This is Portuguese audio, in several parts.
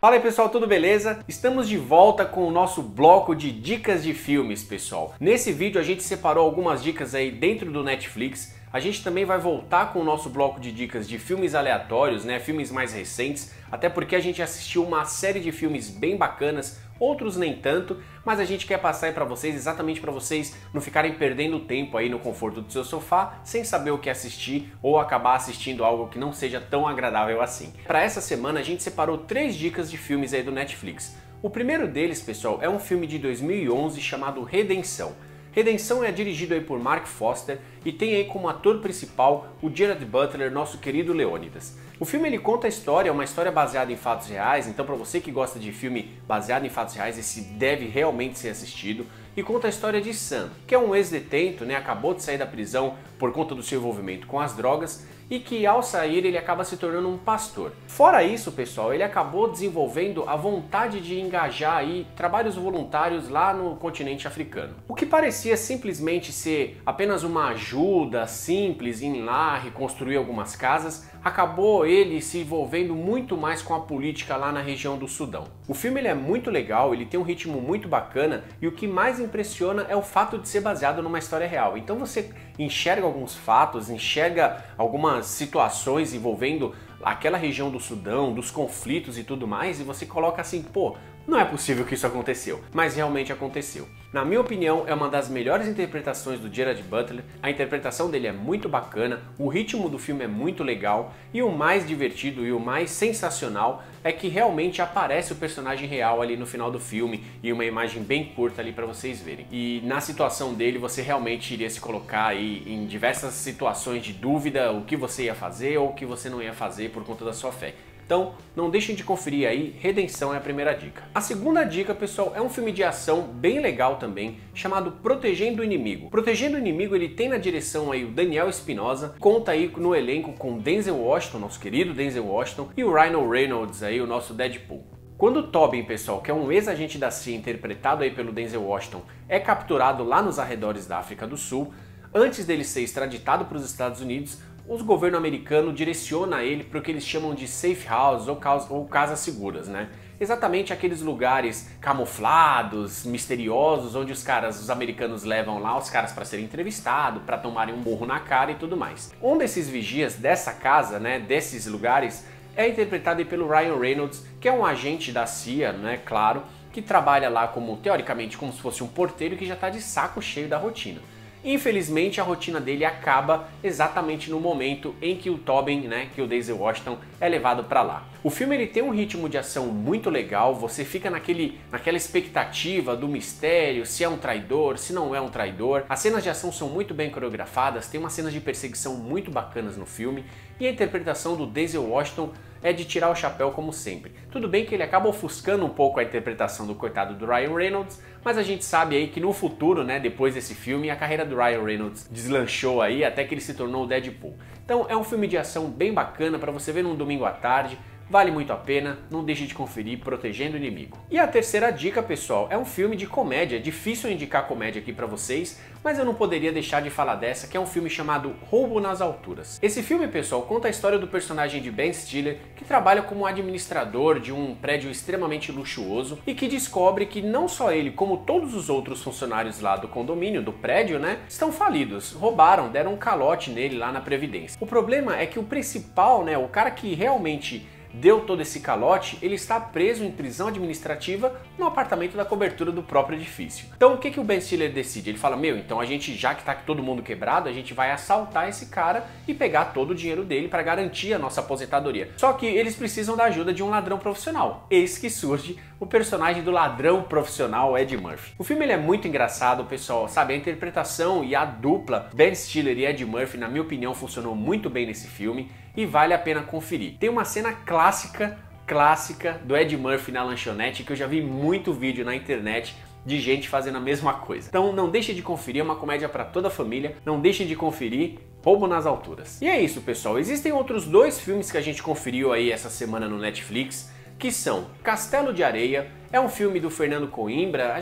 Fala aí pessoal, tudo beleza? Estamos de volta com o nosso bloco de dicas de filmes, pessoal. Nesse vídeo a gente separou algumas dicas aí dentro do Netflix. A gente também vai voltar com o nosso bloco de dicas de filmes aleatórios, né? Filmes mais recentes, até porque a gente assistiu uma série de filmes bem bacanas, outros nem tanto, mas a gente quer passar aí pra vocês, exatamente para vocês não ficarem perdendo tempo aí no conforto do seu sofá, sem saber o que assistir ou acabar assistindo algo que não seja tão agradável assim. Para essa semana a gente separou 3 dicas de filmes aí do Netflix. O primeiro deles, pessoal, é um filme de 2011 chamado Redenção. Redenção é dirigido aí por Mark Foster e tem aí como ator principal o Gerard Butler, nosso querido Leônidas. O filme ele conta a história, é uma história baseada em fatos reais, então para você que gosta de filme baseado em fatos reais, esse deve realmente ser assistido. E conta a história de Sam, que é um ex-detento, né, acabou de sair da prisão por conta do seu envolvimento com as drogas e que ao sair ele acaba se tornando um pastor. Fora isso, pessoal, ele acabou desenvolvendo a vontade de engajar aí trabalhos voluntários lá no continente africano. O que parecia simplesmente ser apenas uma ajuda simples em ir lá reconstruir algumas casas, acabou ele se envolvendo muito mais com a política lá na região do Sudão. O filme ele é muito legal, ele tem um ritmo muito bacana e o que mais impressiona é o fato de ser baseado numa história real. Então você enxerga alguns fatos, enxerga algumas situações envolvendo aquela região do Sudão, dos conflitos e tudo mais, e você coloca assim, pô, não é possível que isso aconteceu, mas realmente aconteceu. Na minha opinião, é uma das melhores interpretações do Gerard Butler, a interpretação dele é muito bacana, o ritmo do filme é muito legal, e o mais divertido e o mais sensacional é que realmente aparece o personagem real ali no final do filme, e uma imagem bem curta ali para vocês verem. E na situação dele, você realmente iria se colocar aí em diversas situações de dúvida, o que você ia fazer ou o que você não ia fazer por conta da sua fé. Então, não deixem de conferir aí, Redenção é a primeira dica. A segunda dica, pessoal, é um filme de ação bem legal também, chamado Protegendo o Inimigo. Protegendo o Inimigo, ele tem na direção aí o Daniel Espinosa, conta aí no elenco com Denzel Washington, nosso querido Denzel Washington, e o Ryan Reynolds aí, o nosso Deadpool. Quando o Tobin, pessoal, que é um ex-agente da CIA interpretado aí pelo Denzel Washington, é capturado lá nos arredores da África do Sul, antes dele ser extraditado para os Estados Unidos, o governo americano direciona ele para o que eles chamam de safe house ou casas seguras, né? Exatamente aqueles lugares camuflados, misteriosos, onde os americanos levam lá os caras para serem entrevistados, para tomarem um burro na cara e tudo mais. Um desses vigias dessa casa, né, desses lugares, é interpretado pelo Ryan Reynolds, que é um agente da CIA, né, claro, que trabalha lá como, teoricamente, como se fosse um porteiro que já está de saco cheio da rotina. Infelizmente a rotina dele acaba exatamente no momento em que o Tobin, né, que o Denzel Washington, é levado para lá. O filme ele tem um ritmo de ação muito legal, você fica naquela expectativa do mistério, se é um traidor, se não é um traidor. As cenas de ação são muito bem coreografadas, tem umas cenas de perseguição muito bacanas no filme e a interpretação do Denzel Washington é de tirar o chapéu como sempre. Tudo bem que ele acaba ofuscando um pouco a interpretação do coitado do Ryan Reynolds, mas a gente sabe aí que no futuro, né, depois desse filme, a carreira do Ryan Reynolds deslanchou aí até que ele se tornou o Deadpool. Então é um filme de ação bem bacana para você ver num domingo à tarde. Vale muito a pena, não deixe de conferir Protegendo o Inimigo. E a terceira dica, pessoal, é um filme de comédia. É difícil indicar comédia aqui pra vocês, mas eu não poderia deixar de falar dessa, que é um filme chamado Roubo nas Alturas. Esse filme, pessoal, conta a história do personagem de Ben Stiller, que trabalha como administrador de um prédio extremamente luxuoso e que descobre que não só ele, como todos os outros funcionários lá do condomínio, do prédio, né, estão falidos, roubaram, deram um calote nele lá na Previdência. O problema é que o principal, né, o cara que realmente deu todo esse calote, ele está preso em prisão administrativa no apartamento da cobertura do próprio edifício. Então o que o Ben Stiller decide? Ele fala, meu, então a gente, já que tá todo mundo quebrado, a gente vai assaltar esse cara e pegar todo o dinheiro dele para garantir a nossa aposentadoria. Só que eles precisam da ajuda de um ladrão profissional. Eis que surge o personagem do ladrão profissional Ed Murphy. O filme ele é muito engraçado, pessoal, sabe? A interpretação e a dupla Ben Stiller e Ed Murphy, na minha opinião, funcionou muito bem nesse filme e vale a pena conferir. Tem uma cena clássica do Ed Murphy na lanchonete que eu já vi muito vídeo na internet de gente fazendo a mesma coisa. Então não deixe de conferir, é uma comédia para toda a família, não deixe de conferir Roubo nas Alturas. E é isso, pessoal, existem outros 2 filmes que a gente conferiu aí essa semana no Netflix. que são Castelo de Areia, é um filme do Fernando Coimbra,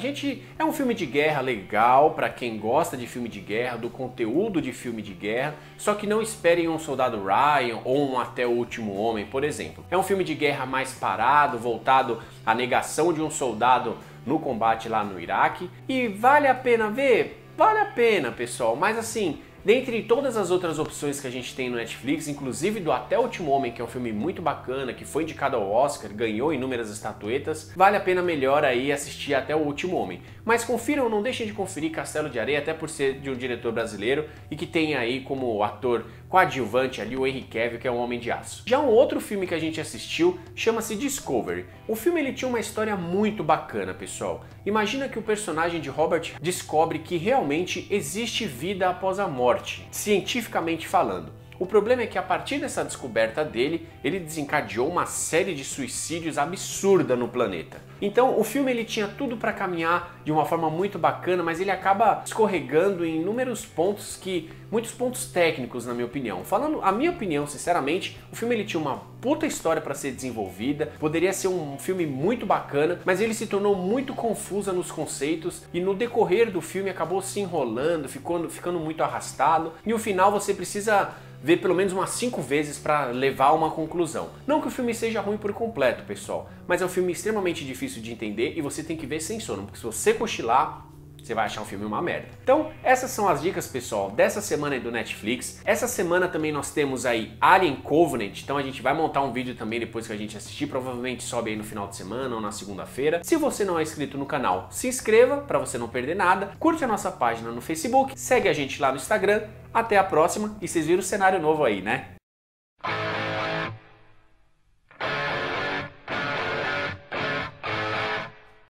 é um filme de guerra legal para quem gosta de filme de guerra, do conteúdo de filme de guerra, só que não esperem um Soldado Ryan ou um Até o Último Homem, por exemplo. É um filme de guerra mais parado, voltado à negação de um soldado no combate lá no Iraque, e vale a pena ver? Vale a pena, pessoal, mas assim, dentre todas as outras opções que a gente tem no Netflix, inclusive do Até o Último Homem, que é um filme muito bacana, que foi indicado ao Oscar, ganhou inúmeras estatuetas, vale a pena melhor aí assistir Até o Último Homem. Mas confiram, não deixem de conferir Castelo de Areia, até por ser de um diretor brasileiro e que tem aí como ator coadjuvante ali o Henry Cavill, que é um Homem de Aço. Já um outro filme que a gente assistiu chama-se Discovery. O filme ele tinha uma história muito bacana, pessoal. Imagina que o personagem de Robert descobre que realmente existe vida após a morte, cientificamente falando. O problema é que a partir dessa descoberta dele, ele desencadeou uma série de suicídios absurda no planeta. Então o filme ele tinha tudo para caminhar de uma forma muito bacana, mas ele acaba escorregando em inúmeros pontos muitos pontos técnicos, na minha opinião. Falando a minha opinião, sinceramente, o filme ele tinha uma puta história para ser desenvolvida, poderia ser um filme muito bacana, mas ele se tornou muito confuso nos conceitos e no decorrer do filme acabou se enrolando, ficando muito arrastado, e no final você precisa ver pelo menos umas 5 vezes para levar a uma conclusão. Não que o filme seja ruim por completo, pessoal, mas é um filme extremamente difícil de entender e você tem que ver sem sono, porque se você cochilar, você vai achar um filme uma merda. Então, essas são as dicas, pessoal, dessa semana aí do Netflix. Essa semana também nós temos aí Alien Covenant, então a gente vai montar um vídeo também depois que a gente assistir, provavelmente sobe aí no final de semana ou na segunda-feira. Se você não é inscrito no canal, se inscreva para você não perder nada, curte a nossa página no Facebook, segue a gente lá no Instagram. Até a próxima, e vocês viram o cenário novo aí, né?